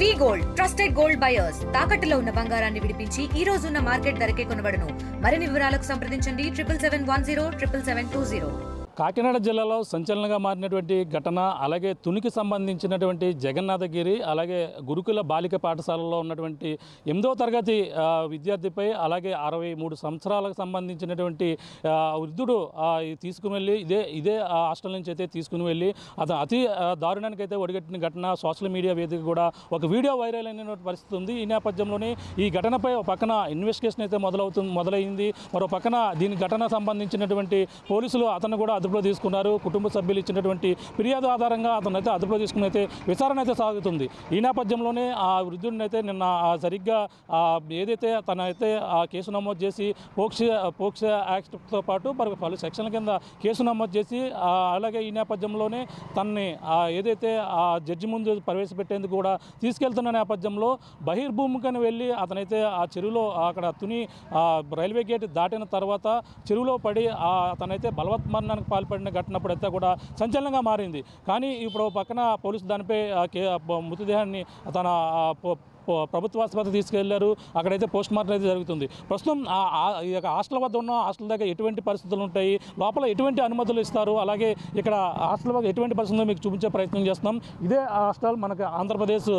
వి gold trusted gold buyers తాకట్టులో ఉన్న బంగారాన్ని విడిపించి ఈ రోజు ఉన్న మార్కెట్ ధరకే కొనబడును. మరిన్ని వివరాలకు సంప్రదించండి 7710 కాకినాడ జిల్లాలో సంచలనంగా మారినటువంటి ఘటన, అలాగే తునికి సంబంధించినటువంటి జగన్నాథగిరి, అలాగే గురుకుల బాలిక పాఠశాలలో ఉన్నటువంటి 8వ తరగతి విద్యార్థిపై, అలాగే 63 సంవత్సరాలకు సంబంధించినటువంటి వృద్ధుడు తీసుకుని వెళ్ళి ఇదే హాస్టల్ నుంచి అయితే తీసుకుని వెళ్ళి అతను అతి దారుణానికి అయితే ఒడిగట్టిన ఘటన సోషల్ మీడియా వేదిక కూడా ఒక వీడియో వైరల్ అయిన పరిస్థితి ఉంది. ఈ నేపథ్యంలోనే ఈ ఘటనపై ఒక పక్కన ఇన్వెస్టిగేషన్ అయితే మొదలైంది. మరో పక్కన దీని ఘటన సంబంధించినటువంటి పోలీసులు అతను కూడా అదుపులో తీసుకున్నారు. కుటుంబ సభ్యులు ఇచ్చినటువంటి ఫిర్యాదు ఆధారంగా అతను అయితే అదుపులో తీసుకుని అయితే విచారణ అయితే సాగుతుంది. ఈ నేపథ్యంలోనే ఆ వృద్ధుడిని అయితే నిన్న సరిగ్గా ఏదైతే తనైతే ఆ కేసు నమోదు చేసి పోక్సో యాక్ట్తో పాటు పలు సెక్షన్ల కింద కేసు నమోదు చేసి, అలాగే ఈ నేపథ్యంలోనే తనని ఏదైతే ఆ జడ్జి ముందు ప్రవేశపెట్టేందుకు కూడా తీసుకెళ్తున్న నేపథ్యంలో బహిర్భూమికని వెళ్ళి అతనైతే ఆ చెరువులో అక్కడ తుని రైల్వే గేట్ దాటిన తర్వాత చెరువులో పడి అతనైతే బలవత్మరణానికి పాల్పడిన ఘటనప్పుడైతే కూడా సంచలనంగా మారింది. కానీ ఇప్పుడు పక్కన పోలీసు దానిపై మృతదేహాన్ని తన ప్రభుత్వ ఆసుపత్రికి తీసుకెళ్లారు. అక్కడైతే పోస్ట్ మార్టం అయితే జరుగుతుంది. ప్రస్తుతం ఈ యొక్క హాస్టల్ వద్ద ఉన్న హాస్టల్ దగ్గర ఎటువంటి పరిస్థితులు ఉంటాయి, లోపల ఎటువంటి అనుమతులు ఇస్తారు, అలాగే ఇక్కడ హాస్టల్ వద్ద ఎటువంటి పరిస్థితులు మీకు చూపించే ప్రయత్నం చేస్తున్నాం. ఇదే హాస్టల్ మనకు ఆంధ్రప్రదేశ్,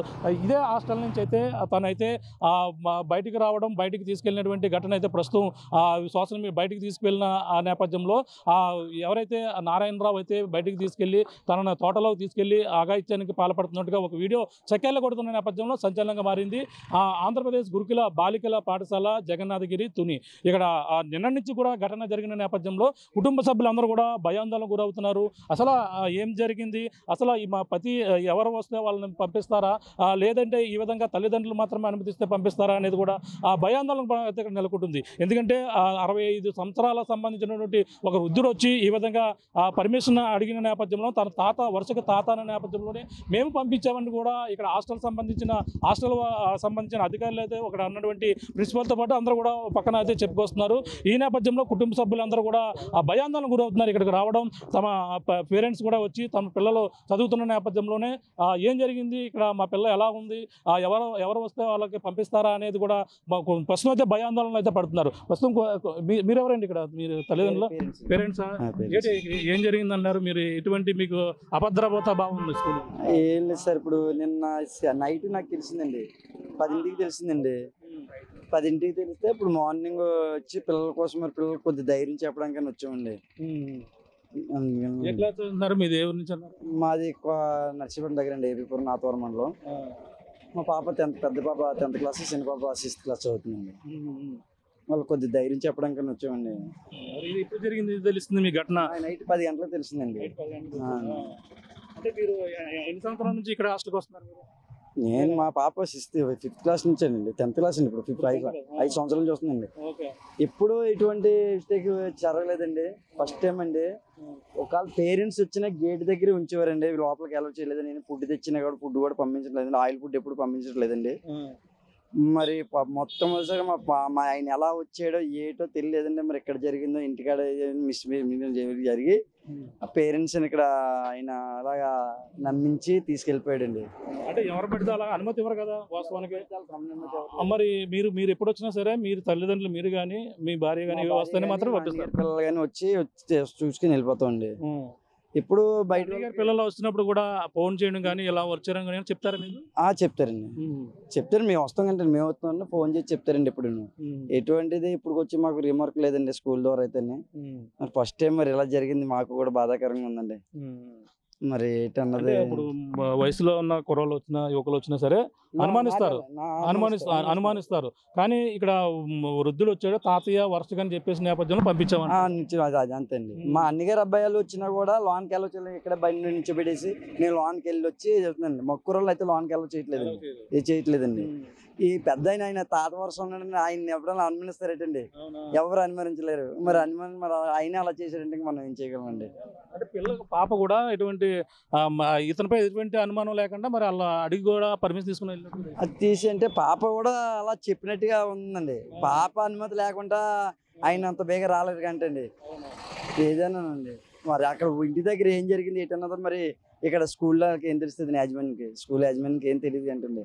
ఇదే హాస్టల్ నుంచి అయితే తనైతే బయటికి రావడం, బయటికి తీసుకెళ్ళినటువంటి ఘటన అయితే ప్రస్తుతం సోషల్ మీడియా బయటికి తీసుకెళ్లిన ఆ నేపథ్యంలో ఎవరైతే నారాయణరావు అయితే బయటికి తీసుకెళ్లి తనను తోటలోకి తీసుకెళ్లి అఘాయిత్యానికి పాల్పడుతున్నట్టుగా ఒక వీడియో చక్కెర్లు కొడుతున్న నేపథ్యంలో సంచలనంగా మారింది. ఆంధ్రప్రదేశ్ గురుకుల బాలికల పాఠశాల జగన్నాథగిరి తుని ఇక్కడ నిన్న నుంచి కూడా ఘటన జరిగిన నేపథ్యంలో కుటుంబ సభ్యులందరూ కూడా భయాందోళనకు గురవుతున్నారు. అసలు ఏం జరిగింది, అసలు మా పతి ఎవరు వస్తే వాళ్ళని పంపిస్తారా, లేదంటే ఈ విధంగా తల్లిదండ్రులు మాత్రమే అనుమతిస్తే పంపిస్తారా అనేది కూడా భయాందోళన అయితే నెలకొంటుంది. ఎందుకంటే 65 సంవత్సరాలకు సంబంధించినటువంటి ఒక వృద్ధుడు వచ్చి ఈ విధంగా పర్మిషన్ అడిగిన నేపథ్యంలో తన వరుసకు తాత అనే నేపథ్యంలోనే మేము పంపించామని కూడా ఇక్కడ హాస్టల్ సంబంధించిన అధికారులు అయితే ఒక అన్నటువంటి ప్రిన్సిపల్తో పాటు అందరూ కూడా పక్కన అయితే చెప్పుకొస్తున్నారు. ఈ నేపథ్యంలో కుటుంబ సభ్యులందరూ కూడా భయాందోళన గురవుతున్నారు. ఇక్కడికి రావడం, తమ పేరెంట్స్ కూడా వచ్చి తమ పిల్లలు చదువుతున్న నేపథ్యంలోనే ఏం జరిగింది, ఇక్కడ మా పిల్ల ఎలా ఉంది, ఎవరు వస్తే వాళ్ళకి పంపిస్తారా అనేది కూడా ప్రస్తుతం అయితే భయాందోళన అయితే పడుతున్నారు. ప్రస్తుతం మీరెవరండి ఇక్కడ, మీరు తల్లిదండ్రులు పేరెంట్సా? ఏం జరిగింది అన్నారు మీరు? ఎటువంటి మీకు అభద్రతా భావం ఉంది స్కూల్? ఏం లేదు సార్, ఇప్పుడు నిన్న నైట్ నాకు తెలిసిందండి, 10ంటికి తెలిసిందండి. 10ంటికి తెలిస్తే ఇప్పుడు మార్నింగ్ వచ్చి పిల్లల కోసం పిల్లలు కొద్ది ధైర్యం చెప్పడానికి వచ్చామండి. మాది నర్సీపట్నం దగ్గర అండి, ఏపీపురం నాతవరం మండలం. మా పాప పెద్ద పాప 10th క్లాస్, చిన్న పాప 6th క్లాస్ చదువుతుందండి. వాళ్ళు కొద్ది ధైర్యం చెప్పడానికి వచ్చామండి. ఎప్పుడు జరిగింది తెలుస్తుంది మీ ఘటన? నైట్ 10 గంటలకు తెలిసిందండి. అంటే మీరు ఎన్ని సంవత్సరాల నుంచి ఇక్కడ హాస్టల్కి వస్తున్నారు? నేను మా పాప 5th క్లాస్ నుంచి అండి, 10th క్లాస్ అండి. ఇప్పుడు 5 సంవత్సరాల నుంచి వస్తుందండి. ఎప్పుడు ఎటువంటి మిస్టేక్ జరగలేదండి. ఫస్ట్ టైం అండి. ఒకవేళ పేరెంట్స్ వచ్చినా గేట్ దగ్గర ఉంచేవారండి, లోపలికి ఎలా చేయలేదు. నేను ఫుడ్ తెచ్చినా కూడా ఫుడ్ కూడా పంపించట్లేదండి. ఆయిల్ ఫుడ్ ఎప్పుడు పంపించట్లేదండి. మరి మొత్తం మా ఆయన ఎలా వచ్చాడో ఏటో తెలియలేదండి. మరి ఇక్కడ జరిగిందో ఇంటికాడ జరిగి ఆ పేరెంట్స్ ఇక్కడ ఆయన అలాగా నమ్మించి తీసుకెళ్ళిపోయాడండి. అంటే ఎవరు పెడితే అలా అనుమతి ఇవ్వరు కదా వాస్తవానికి. మరి మీరు ఎప్పుడు వచ్చినా సరే మీరు తల్లిదండ్రులు, మీరు కానీ మీ భార్య కానీ వస్తేనే మాత్రం పంపిస్తారు. పిల్లలు కానీ వచ్చి చూసుకుని వెళ్ళిపోతామండి. ఇప్పుడు బయట పిల్లలు వస్తున్నప్పుడు కూడా ఫోన్ చేయడం కానీ ఇలా వచ్చారని కానీ చెప్తారా మీరు? చెప్తారండి, చెప్తారు. మేము వస్తాం కంటే మేము వస్తామని ఫోన్ చేసి చెప్తారండి. ఇప్పుడు ఎటువంటిది ఇప్పుడు వచ్చి మాకు రిమార్క్ లేదండి స్కూల్ ద్వారా అయితేనే. మరి ఫస్ట్ టైం మరి ఇలా జరిగింది, మాకు కూడా బాధాకరంగా ఉందండి. మరి ఏంటన్నది ఇప్పుడు వయసులో ఉన్న కుర్రోళ్ళు వచ్చినా యువకులు వచ్చినా సరే అనుమానిస్తారు. కానీ ఇక్కడ వృద్ధులు వచ్చాడు, తాతయ్య వరుసగా అని చెప్పేసి నేపథ్యంలో పంపించామని అంతే అండి. మా అన్నగారు అబ్బాయిలు వచ్చినా కూడా లోన్కి వెళ్ళొచ్చు, ఇక్కడ బయట నుంచి పెట్టేసి నేను లోన్కి వెళ్ళి వచ్చి చెప్తున్నాండి. మా కుర్రోళ్ళు అయితే లోన్కి వెళ్ళి చేయట్లేదండి. ఈ పెద్ద ఆయన తాత వరుస ఉన్నాడండి, ఆయన ఎప్పుడైనా అనుమానిస్తారేటండి? ఎవరు అనుమానించలేరు. మరి ఆయన అలా చేశాడంటే మనం ఏం చేయగలమండి? అంటే పిల్లలకు పాప కూడా ఎటువంటి ఇతనిపై ఎటువంటి అనుమానం లేకుండా మరి అలా అడిగి కూడా పర్మిషన్ తీసుకుని అది తీసి అంటే పాప కూడా అలా చెప్పినట్టుగా ఉందండి. పాప అనుమతి లేకుండా ఆయన అంత బేగా రాలేదు కంటండి ఏదైనానండి. మరి అక్కడ ఇంటి దగ్గర ఏం జరిగింది ఏంటన్నదో మరి ఇక్కడ స్కూల్లో ఏం తెలుస్తుంది యాజమాన్యానికి, స్కూల్ యాజమాన్యానికి ఏం తెలియదు అంటుంది.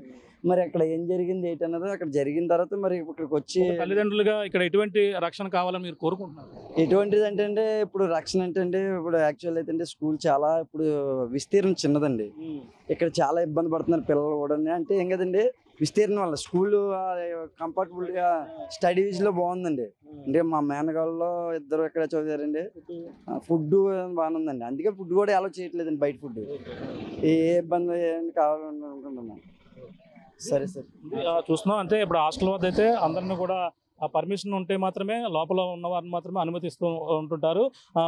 మరి అక్కడ ఏం జరిగింది ఏంటన్నది అక్కడ జరిగిన తర్వాత మరి ఇక్కడికి వచ్చి తల్లిదండ్రులుగా ఇక్కడ ఎటువంటి రక్షణ కావాలని మీరు కోరుకుంటున్నారు? ఎటువంటిది అంటే ఇప్పుడు రక్షణ అంటే ఇప్పుడు యాక్చువల్ అయితే స్కూల్ చాలా ఇప్పుడు విస్తీర్ణం చిన్నదండి. ఇక్కడ చాలా ఇబ్బంది పడుతున్నారు పిల్లలు కూడా. అంటే ఏం కదండి, విస్తీర్ణం వల్ల స్కూల్ కంఫర్టబుల్ గా స్టడీస్ లో బాగుందండి. అంటే మా మేనగాళ్ళలో ఇద్దరు ఎక్కడ చదివారండి. ఫుడ్ బాగానే ఉందండి, అందుకే ఫుడ్ కూడా అలౌ చేయట్లేదండి, బయట ఫుడ్. ఏ ఇబ్బంది కావాలని అనుకుంటున్నాను. సరే సార్ చూస్తున్నాం. అంటే ఇప్పుడు హాస్టల్ వద్ద అయితే అందరినీ కూడా ఆ పర్మిషన్ ఉంటే మాత్రమే లోపల ఉన్న వారిని మాత్రమే అనుమతిస్తూ ఉంటుంటారు.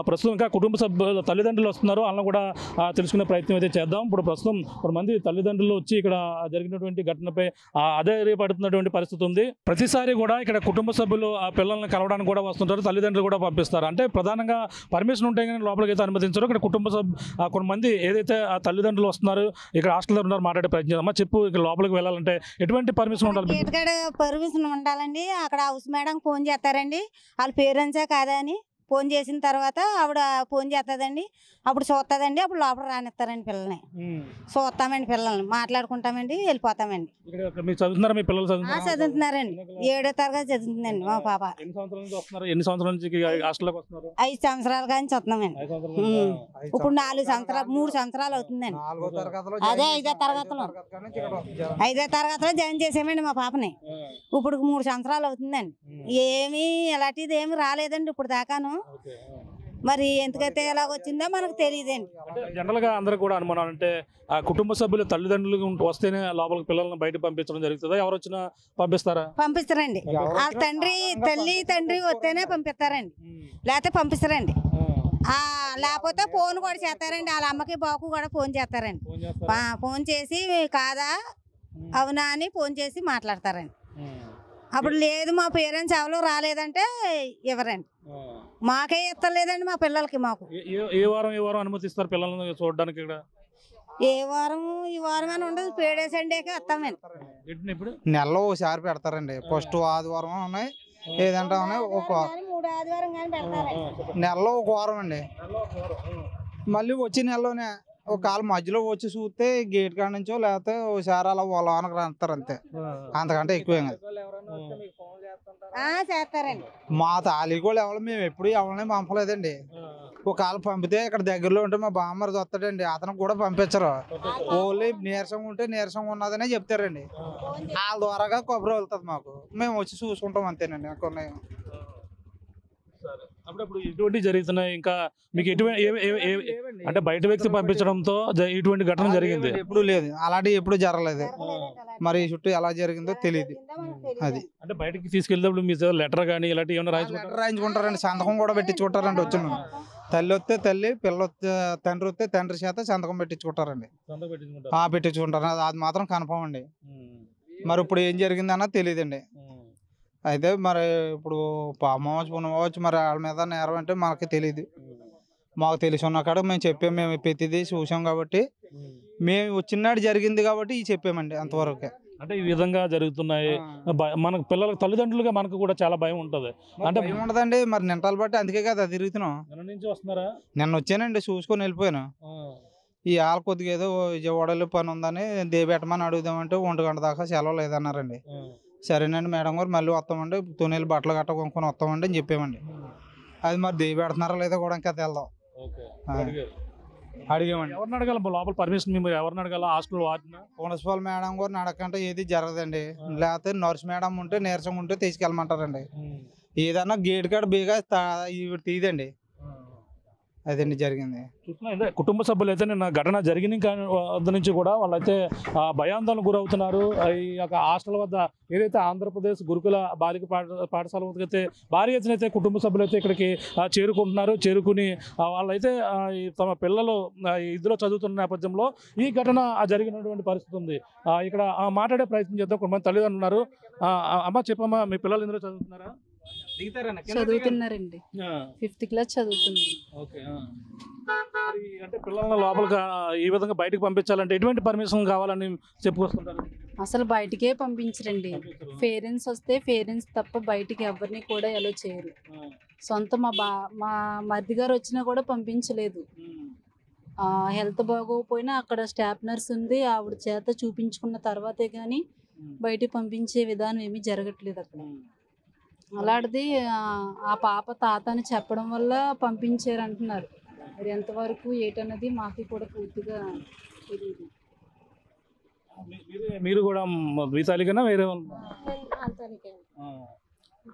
ప్రస్తుతం ఇంకా కుటుంబ సభ్యులు తల్లిదండ్రులు వస్తున్నారు, వాళ్ళని కూడా తెలుసుకునే ప్రయత్నం అయితే చేద్దాం. ఇప్పుడు ప్రస్తుతం కొంతమంది తల్లిదండ్రులు వచ్చి ఇక్కడ జరిగినటువంటి ఘటనపై ఆధారపడుతున్నటువంటి పరిస్థితి ఉంది. ప్రతిసారి కూడా ఇక్కడ కుటుంబ సభ్యులు ఆ పిల్లల్ని కలవడానికి కూడా వస్తుంటారు, తల్లిదండ్రులు కూడా పంపిస్తారు. అంటే ప్రధానంగా పర్మిషన్ ఉంటే కానీ లోపలికి అయితే అనుమతించారు. ఇక్కడ కుటుంబ కొంతమంది ఏదైతే ఆ తల్లిదండ్రులు వస్తున్నారు ఇక్కడ హాస్టల్లో ఉన్నారు, మాట్లాడే ప్రయత్నం చేద్దాం. చెప్పు, ఇక్కడ లోపలికి వెళ్ళాలంటే ఎటువంటి పర్మిషన్ ఉండాలి? పర్మిషన్ ఉండాలండి. అక్కడ హౌస్ మేడం ఫోన్ చేస్తారండి, వాళ్ళ పేరెంట్సే కాదా అని. ఫోన్ చేసిన తర్వాత ఆవిడ ఫోన్ చేస్తుందండి, అప్పుడు చూస్తుందండి, అప్పుడు లోపల రానిస్తారండి పిల్లల్ని. చూస్తామండి, పిల్లల్ని మాట్లాడుకుంటామండి, వెళ్ళిపోతామండి. చదువుతున్నారా మీ పిల్లలు? చదువుతున్నారండి, 7వ తరగతి చదువుతుందండి మా పాప. ఎన్ని సంవత్సరాల నుంచి 5 సంవత్సరాల కానీ చదువుతున్నామండి. ఇప్పుడు 4 సంవత్సరాలు 3 సంవత్సరాలు అవుతుందండి. అదే 5వ తరగతిలో జాయిన్ చేసామండి మా పాపని. ఇప్పుడు 3 సంవత్సరాలు అవుతుందండి. ఏమీ ఎలాంటిది ఏమి రాలేదండి ఇప్పుడు దాకాను. మరి ఎందుకైతే ఎలాగొచ్చిందో మనకు తెలియదండి. జనరల్ గా అందరూ కూడా అనుమానం అంటే ఆ కుటుంబ సభ్యులు తల్లిదండ్రులు వస్తేనే లోపలికి పిల్లల్ని బయట పంపించడం జరుగుతుందా? ఎవరు వచ్చినా పంపిస్తారా? పంపిస్తారండి. వాళ్ళ తండ్రి వస్తేనే పంపిస్తారండి, లేకపోతే పంపిస్తారండి. లేకపోతే ఫోన్ కూడా చేస్తారండి, వాళ్ళ అమ్మకి బాబుకు కూడా ఫోన్ చేస్తారండి. ఫోన్ చేసి కాదా అవునా అని ఫోన్ చేసి మాట్లాడతారండి. అప్పుడు లేదు మా పేరెంట్స్ ఎవరు రాలేదంటే ఎవరండి, మాకే ఇస్తలేదండి మా పిల్లలకి. మాకు ఏ వారం అనుమతిస్తారు పిల్లల్ని చూడడానికి? ఇక్కడ ఈ వారం అని ఉండదు, పేడేసండేకి వస్తామండి. నెలలో ఒకసారి పెడతారండి. ఫస్ట్ ఆదివారం ఉన్నాయి, ఏదంటే ఒక 3 ఆదివారం కానీ పెడతారండి. నెలలో ఒక వారం అండి. మళ్ళీ వచ్చి నెలలోనే ఒక కాలు మధ్యలో వచ్చి చూస్తే గేట్ కాడ నుంచో లేకపోతే ఒకసారి అలా లోనకు రాస్తారు, అంతే. అంతకంటే ఎక్కువ చేస్తారండి. మా తాళీ కూడా ఎవరు మేము ఎప్పుడు ఎవరిని పంపలేదండి. ఒకవేళ పంపితే ఇక్కడ దగ్గరలో ఉంటే మా బామ్మది వస్తాడండి, అతనికి కూడా పంపించరు. ఓన్లీ నీరసంగా ఉంటే నీరసంగా ఉన్నదనే చెప్తారండి. వాళ్ళ ద్వారాగా కొబ్బరి వెళ్తుంది మాకు, మేము వచ్చి చూసుకుంటాం అంతేనండి. కొన్ని అప్పుడప్పుడు ఇటువంటి జరుగుతున్నాయి. ఇంకా మీకు అంటే బయట వ్యక్తి పంపించడంతో ఇటువంటి ఘటన జరిగింది? ఎప్పుడు లేదు, అలాంటి ఎప్పుడు జరగలేదు. మరి చుట్టూ ఎలా జరిగిందో తెలియదు. అది అంటే బయటకి తీసుకెళ్ళినప్పుడు మీ లెటర్ కానీ ఇలాంటి ఏమైనా రాయించుకుంటారండి, సంతకం కూడా పెట్టించుకుంటారండి. వచ్చిన తల్లి వస్తే తల్లి, పిల్ల వస్తే తండ్రి వస్తే తండ్రి చేత సంతకం పెట్టించుకుంటారండి. పెట్టించుకుంటారు, అది మాత్రం కన్ఫర్మ్ అండి. మరి ఇప్పుడు ఏం జరిగింది అన్నది తెలియదండి. అయితే మరి ఇప్పుడు అమ్మవచ్చు పునవచ్చు, మరి వాళ్ళ మీద నేరం అంటే మనకి తెలియదు. మాకు తెలిసి ఉన్న కాడ మేము చెప్పాము, మేము ప్రతిదీ చూసాం కాబట్టి, మేము వచ్చినాడు జరిగింది కాబట్టి చెప్పామండి అంతవరకే. అంటే ఈ విధంగా జరుగుతున్నాయి. మనకు పిల్లలకు తల్లిదండ్రులుగా మనకు కూడా చాలా భయం ఉంటుంది. అంటే భయం ఉండదండి, మరి నింటాలు బట్టి అందుకే కదా తిరుగుతున్నాం. నిన్న వచ్చానండి, చూసుకొని వెళ్ళిపోయాను. ఈ ఆళ్ళ కొద్దిగా ఏదో విజయవాడలో పని ఉందని దేబెట్టమని అడుగుదామంటే 1 గంట దాకా సెలవు లేదన్నారండి. సరేనండి మేడం గారు మళ్ళీ వస్తామండి, తునేలు బట్టలు గట్ట కొనుక్కొని వస్తామండి అని చెప్పామండి. అది మరి దేవి పెడుతున్నారా లేదా కూడా ఇంకా తెల్దాం. అడిగామండి. ఎవరిని అడగాలి లోపల పర్మిషన్? మేము ఎవరిని అడగాలి? హాస్టల్ ప్రిన్సిపల్ మేడం గారు అడగంటే ఏది జరగదండి. లేకపోతే నర్స్ మేడం ఉంటే నీరసంగా ఉంటే తీసుకెళ్ళమంటారండి. ఏదన్నా గేట్ కాడ బీగా తీదండి. అదండి జరిగింది. కుటుంబ సభ్యులు అయితే నిన్న ఘటన జరిగిన వద్ద నుంచి కూడా వాళ్ళైతే భయాందోళన గురవుతున్నారు. ఈ యొక్క హాస్టల్ వద్ద ఏదైతే ఆంధ్రప్రదేశ్ గురుకుల బాలిక పాఠశాల వద్ద అయితే భారీ ఎత్తున అయితే కుటుంబ సభ్యులు అయితే ఇక్కడికి చేరుకుంటున్నారు. చేరుకుని వాళ్ళైతే తమ పిల్లలు ఇందులో చదువుతున్న నేపథ్యంలో ఈ ఘటన జరిగినటువంటి పరిస్థితి ఉంది. ఇక్కడ మాట్లాడే ప్రయత్నం చేద్దాం. కొంతమంది తల్లిదండ్రులు ఉన్నారు. అమ్మ చెప్పమ్మా, మీ పిల్లలు ఇందులో చదువుతున్నారా? చదువుతున్నారండి, 5th క్లాస్ చదువుతుంది. అంటే పిల్లల్ని లోపలికి ఈ విధంగా బయటకు పంపించాలంటే ఎటువంటి పర్మిషన్ కావాలని చెప్పుకొస్తుంటారు? అసలు బయటికే పంపించరండి. పేరెంట్స్ వస్తే పేరెంట్స్ తప్ప బయటికి ఎవరిని కూడా ఎలో చేయరు. సొంత మా మరిది గారు వచ్చినా కూడా పంపించలేదు. హెల్త్ బాగోకపోయినా అక్కడ స్టాఫ్ నర్స్ ఉంది, ఆవిడ చేత చూపించుకున్న తర్వాతే కానీ బయటికి పంపించే విధానం ఏమీ జరగట్లేదు అక్కడ. అలాంటిది ఆ పాప తాత అని చెప్పడం వల్ల పంపించారు అంటున్నారు. మరి ఎంతవరకు ఏంటన్నది మాకు కూడా పూర్తిగా తెలియదు. మీరు కూడా రీతాలికనా వేరే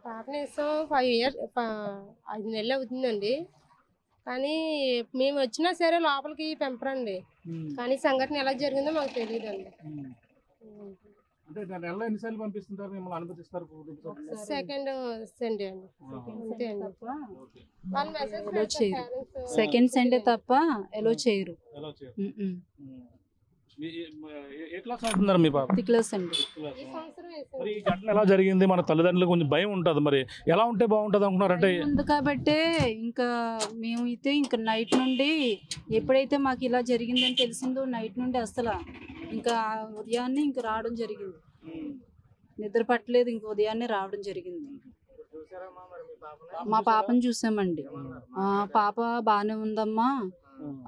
పాపని ఇస్తాం 5 years 5 నెలలు అవుతుందండి. కానీ మేము వచ్చినా సరే లోపలికి పెంపరండి. కానీ సంఘటన ఎలా జరిగిందో మాకు తెలియదు అండి. సెకండ్ సండే అండి. అంతే అండి. వాళ్ళు మెసేజ్ సెకండ్ సండే తప్ప ఎలో చేయరు. మీ పాప క్లాస్ అండి. మరి ఈ ఘటన ఎలా జరిగింది? మన తల్లిదండ్రులకు కొంచెం భయం ఉంటుంది, మరి ఎలా ఉంటే బాగుంటుంది అనుకున్నారంటే? ఉంది కాబట్టి ఇంకా మేమైతే ఇంకా నైట్ నుండి ఎప్పుడైతే మాకు ఇలా జరిగిందని తెలిసిందో నైట్ నుండి అసలు ఇంకా ఉదయాన్నే ఇంకా రావడం జరిగింది. నిద్ర పట్టలేదు, ఇంక ఉదయాన్నే రావడం జరిగింది. మా పాపను చూసామండి. పాప బాగానే ఉందమ్మా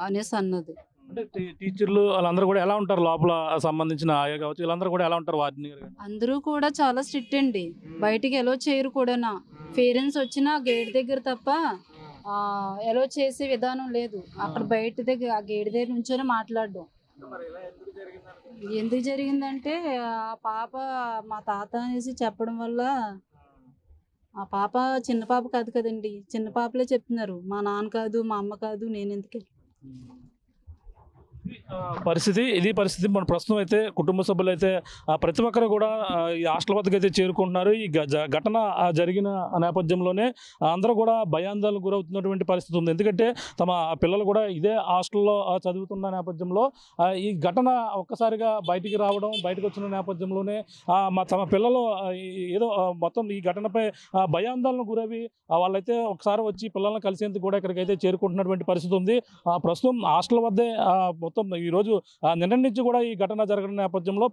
అనేసి అన్నది. అంటే టీచర్లు వాళ్ళందరూ కూడా ఎలా ఉంటారు? లోపల సంబంధించిన ఆయా కావచ్చు, వీళ్ళందరూ కూడా ఎలా ఉంటారు? వార్డెన్ గారు అందరూ కూడా చాలా స్ట్రిక్ట్ అండి. బయటికి ఎలో చేయరు కూడా. పేరెంట్స్ వచ్చిన గేట్ దగ్గర తప్ప ఎలో చేసే విధానం లేదు. అక్కడ బయట దగ్గర ఆ గేట్ దగ్గర నుంచొని మాట్లాడడం. ఎందుకు జరిగిందంటే ఆ పాప మా తాత అనేసి చెప్పడం వల్ల, ఆ పాప చిన్న పాప కాదు కదండి, చిన్న పాపలే చెప్తున్నారు. మా నాన్న కాదు, మా అమ్మ కాదు, నేను ఎందుకు. ఇది పరిస్థితి. మన ప్రస్తుతం అయితే కుటుంబ సభ్యులు అయితే ప్రతి ఒక్కరు కూడా ఈ హాస్టల్ వద్దకు అయితే చేరుకుంటున్నారు. ఈ ఘటన జరిగిన నేపథ్యంలోనే అందరూ కూడా భయాందోళనకు గురవుతున్నటువంటి పరిస్థితి ఉంది. ఎందుకంటే తమ పిల్లలు కూడా ఇదే హాస్టల్లో చదువుతున్న నేపథ్యంలో ఈ ఘటన ఒక్కసారిగా బయటికి రావడం, బయటకు వచ్చిన నేపథ్యంలోనే తమ పిల్లలు ఏదో మొత్తం ఈ ఘటనపై భయాందోళనకు గురవి వాళ్ళైతే ఒకసారి వచ్చి పిల్లల్ని కలిసేందుకు కూడా ఇక్కడికైతే చేరుకుంటున్నటువంటి పరిస్థితి ఉంది. ప్రస్తుతం హాస్టల్ వద్దే మొత్తం ఈరోజు నిన్న నుంచి కూడా ఈ ఘటన జరగడం నేపథ్యంలో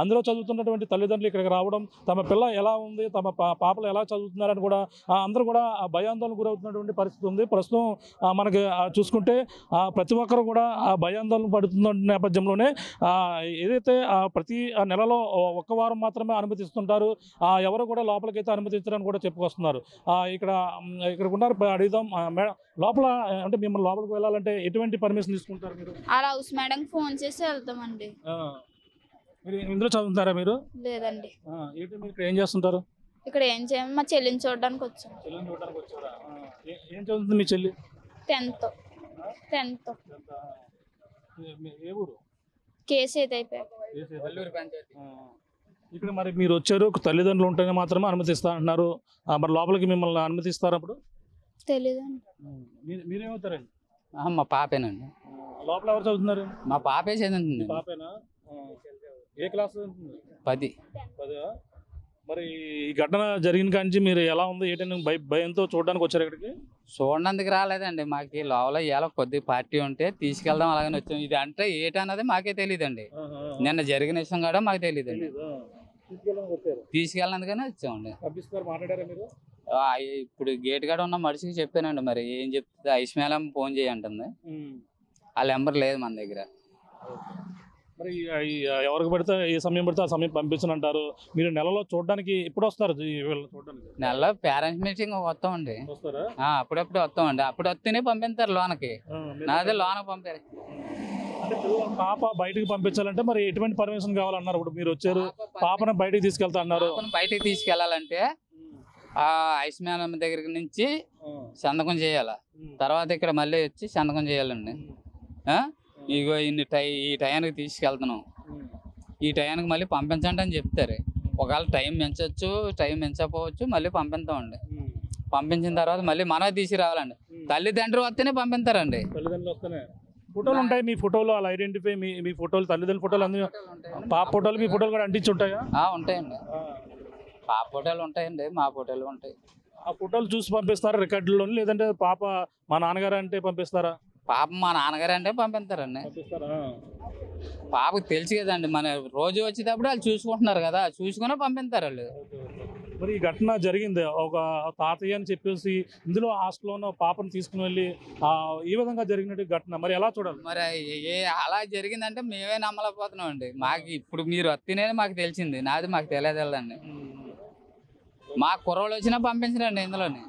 అందులో చదువుతున్నటువంటి తల్లిదండ్రులు ఇక్కడికి రావడం, తమ పిల్ల ఎలా ఉంది, తమ పాపలు ఎలా చదువుతున్నారని కూడా అందరూ కూడా భయాందోళనకు గురవుతున్నటువంటి పరిస్థితి ఉంది. ప్రస్తుతం మనకి చూసుకుంటే ప్రతి ఒక్కరు కూడా భయాందోళన పడుతున్న నేపథ్యంలోనే ఏదైతే ప్రతి నెలలో ఒక్క వారం మాత్రమే అనుమతిస్తుంటారు, ఎవరు కూడా లోపలికైతే అనుమతించడానికి కూడా చెప్పుకొస్తున్నారు. ఇక్కడ ఉన్నారు, అడుగుదాం. లోపల అంటే మిమ్మల్ని లోపలికి వెళ్ళాలంటే ఎటువంటి పర్మిషన్ తీసుకుంటారు మీరు? అలా హౌస్ మేడం ఫోన్ చేసి వెళ్తామండి. మీరు ఇందులో చదువుతారా మీరు? లేదండి. ఇక్కడ ఏం చేస్తుంటారు? ఇక్కడ ఏం చేయం, మా చెల్లిని చూడడానికి వచ్చాం. ఏం చదువుతుంది మీ చెల్లి? 10th. ఏ ఊరు? కేసు అయితే అయిపోయాయి. ఇక్కడ మరి మీరు వచ్చారు, తల్లిదండ్రులు ఉంటేనే మాత్రమే అనుమతిస్తా అంటున్నారు. మరి లోపలికి మిమ్మల్ని అనుమతిస్తారు అప్పుడు? తెలీదండి. మీరేమవుతారండి? మా పాపేనండి. లోపల ఎవరు చదువుతున్నారు? మా పాపే చదువుతుంది. పాపేనా? ఏ క్లాస్? 10. మరి ఈ ఘటన జరిగిన కాంచి మీరు ఎలా ఉంది, ఏంటంటే భయంతో చూడడానికి వచ్చారు ఇక్కడికి? చూడడానికి రాలేదండి, మాకు లోపల ఇవాళ కొద్ది పార్టీ ఉంటే తీసుకెళ్దాం అలాగని వచ్చాం. ఇది అంటే ఏంటన్నది మాకే తెలియదండి. నిన్న జరిగిన విషయం కూడా మాకు తెలియదండి. తీసుకెళ్ళినందుకనే వచ్చామండి. మాట్లాడారా మీరు? ఇప్పుడు గేట్ కాడ ఉన్న మనిషికి చెప్పానండి, మరి ఏం చెప్తే ఐస్ మేళం ఫోన్ చేయంటుంది. ఆ నెంబర్ లేదు మన దగ్గర. మరి ఎవరికి పడితే ఏ సమయం పడితే ఆ సమయం పంపించనంటారు. మీరు నెలలో చూడడానికి ఎప్పుడు వస్తారు? చూడడానికి నెలలో పేరెంట్స్ మీటింగ్ వస్తామండి. అప్పుడప్పుడు వస్తామండి. అప్పుడు వస్తేనే పంపిస్తారు లోనకి. నాదే లోనకి పంపారు. అంటే పాప బయటకు పంపించాలంటే మరి ఎటువంటి పర్మిషన్ కావాలన్నారు? ఇప్పుడు మీరు వచ్చారు, పాపను బయటకు తీసుకెళ్తా అన్నారు. బయటకు తీసుకెళ్లాలంటే ఐస్ మేళం దగ్గర నుంచి సంతకం చేయాలా, తర్వాత ఇక్కడ మళ్ళీ వచ్చి సంతకం చేయాలండి. ఇగో ఈ టయానికి తీసుకెళ్తున్నాం, ఈ టయానికి మళ్ళీ పంపించండి అని చెప్తారు. ఒకవేళ టైం పెంచవచ్చు, టైం పెంచకపోవచ్చు, మళ్ళీ పంపిస్తామండి. పంపించిన తర్వాత మళ్ళీ మనమే తీసుకురావాలండి. తల్లిదండ్రులు వస్తేనే పంపిస్తారండి. ఫోటోలు ఉంటాయి, మీ ఫోటోలు అలా ఐడెంటిఫై, మీ ఫోటోలు, తల్లిదండ్రుల ఫోటోలు అన్ని, పాప ఫోటోలు, మీ ఫోటోలు కూడా అంటించి ఉంటాయా? ఉంటాయండి. పాప ఫోటోలు ఉంటాయండి, మా ఫోటోలు ఉంటాయి. ఆ ఫోటోలు చూసి పంపిస్తారా రికార్డులో, లేదంటే పాప మా నాన్నగారు అంటే పంపిస్తారా? పాప మా నాన్నగారు అంటే పంపిస్తారండి. పాపకు తెలుసు కదండి, మన రోజు వచ్చేటప్పుడు వాళ్ళు చూసుకుంటున్నారు కదా, చూసుకునే పంపిస్తారు వాళ్ళు. మరి ఈ ఘటన జరిగింది ఒక తాతయ్య అని చెప్పేసి ఇందులో హాస్టల్లో ఉన్న పాపను తీసుకుని వెళ్ళి ఈ విధంగా జరిగినట్టు ఘటన మరి ఎలా చూడాలి? మరి అలా జరిగిందంటే మేమే నమ్మలేకపోతున్నాం అండి. మాకు ఇప్పుడు మీరు వస్తేనే మాకు తెలిసింది, నాది మాకు తెలియదండి. మా కుర్రోళ్ళు వచ్చినా పంపించరండి ఇందులోని.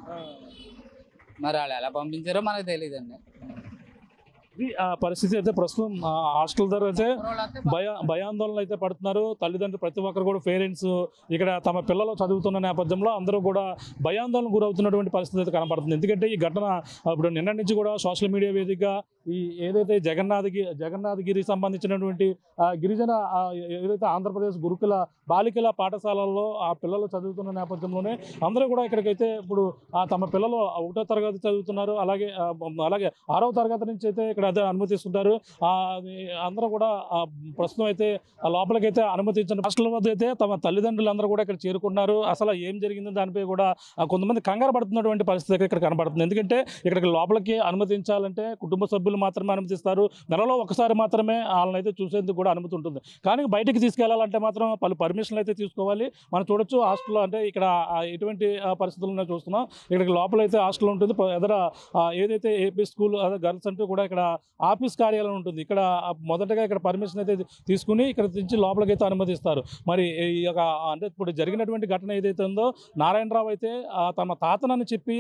మరి వాళ్ళు ఎలా పంపించారో మనకు తెలియదండి. ఇది పరిస్థితి అయితే ప్రస్తుతం హాస్టల్ దగ్గర అయితే భయాందోళనలు అయితే పడుతున్నారు తల్లిదండ్రులు. ప్రతి ఒక్కరు కూడా పేరెంట్స్ ఇక్కడ తమ పిల్లలు చదువుతున్న నేపథ్యంలో అందరూ కూడా భయాందోళన గురవుతున్నటువంటి పరిస్థితి అయితే కనపడుతుంది. ఎందుకంటే ఈ ఘటన ఇప్పుడు నిన్న నుంచి కూడా సోషల్ మీడియా వేదికగా ఈ ఏదైతే జగన్నాథగిరి సంబంధించినటువంటి గిరిజన ఏదైతే ఆంధ్రప్రదేశ్ గురుకుల బాలికల పాఠశాలల్లో ఆ పిల్లలు చదువుతున్న నేపథ్యంలోనే అందరూ కూడా ఇక్కడికైతే ఇప్పుడు తమ పిల్లలు 1వ తరగతి చదువుతున్నారు. అలాగే 6వ తరగతి నుంచి అయితే ఇక్కడ అదే అనుమతిస్తుంటారు. అందరూ కూడా ప్రస్తుతం అయితే లోపలికైతే అనుమతించిన హాస్టల్ వద్ద అయితే తమ తల్లిదండ్రులు అందరూ కూడా ఇక్కడ చేరుకున్నారు. అసలు ఏం జరిగిందో దానిపై కూడా కొంతమంది కంగారు పడుతున్నటువంటి పరిస్థితి ఇక్కడ కనబడుతుంది. ఎందుకంటే ఇక్కడికి లోపలికి అనుమతించాలంటే కుటుంబ సభ్యులు మాత్రమే అనుమతిస్తారు. నెలలో ఒకసారి మాత్రమే వాళ్ళని అయితే చూసేందుకు కూడా అనుమతి ఉంటుంది. కానీ బయటికి తీసుకెళ్లాలంటే మాత్రం పలు పర్మిషన్లు అయితే తీసుకోవాలి. మనం చూడొచ్చు హాస్టల్లో అంటే ఇక్కడ ఎటువంటి పరిస్థితుల్లో చూస్తున్నాం. ఇక్కడికి లోపలైతే హాస్టల్ ఉంటుంది. ఎదర ఏదైతే ఏపీ స్కూల్ అదే గర్ల్స్ అంటూ కూడా ఇక్కడ ఆఫీస్ కార్యాలయం ఉంటుంది. ఇక్కడ మొదటగా ఇక్కడ పర్మిషన్ అయితే తీసుకుని ఇక్కడ నుంచి లోపలికి అయితే అనుమతిస్తారు. మరి ఈ యొక్క అంటే ఇప్పుడు జరిగినటువంటి ఘటన ఏదైతే ఉందో నారాయణరావు అయితే తమ తాతనని చెప్పి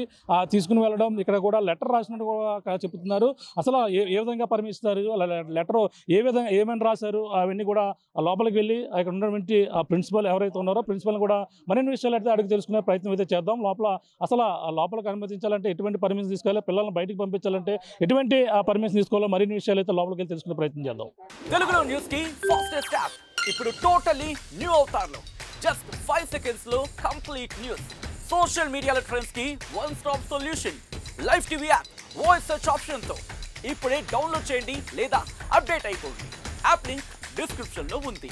తీసుకుని వెళ్ళడం, ఇక్కడ కూడా లెటర్ రాసినట్టు కూడా చెప్తున్నారు. అసలు ఏ విధంగా పర్మిస్తారు, లెటర్ ఏ విధంగా ఏమని రాశారు అవన్నీ కూడా లోపలికి వెళ్ళి ఇక్కడ ఉన్నటువంటి ప్రిన్సిపల్ ఎవరైతే ఉన్నారో ప్రిన్సిపల్ని కూడా మరిన్ని విషయాలు అయితే అడిగి తెలుసుకునే ప్రయత్నం అయితే చేద్దాం. లోపలికి అనుమతించాలంటే ఎటువంటి పర్మిషన్ తీసుకోవాలి, పిల్లల్ని బయటికి పంపించాలంటే ఎటువంటి పర్మిషన్ తీసుకోవాలో మరిన్ని విషయాలు అయితే లోపలికి వెళ్ళి తెలుసుకునే ప్రయత్నం చేద్దాం. తెలుగులో న్యూస్ కి ఫాస్టెస్ట్ యాప్ ఇప్పుడు టోటల్లీ న్యూ అవతార్లో జస్ట్ 5 సెకండ్స్ లో కంప్లీట్ న్యూస్. సోషల్ మీడియాలో ట్రెండ్స్ కి one stop solution. Live TV app voice search option తో ఇప్పుడే డౌన్లోడ్ చేయండి లేదా అప్డేట్ అయిపోండి. యాప్ లింక్ డిస్క్రిప్షన్ లో ఉంది.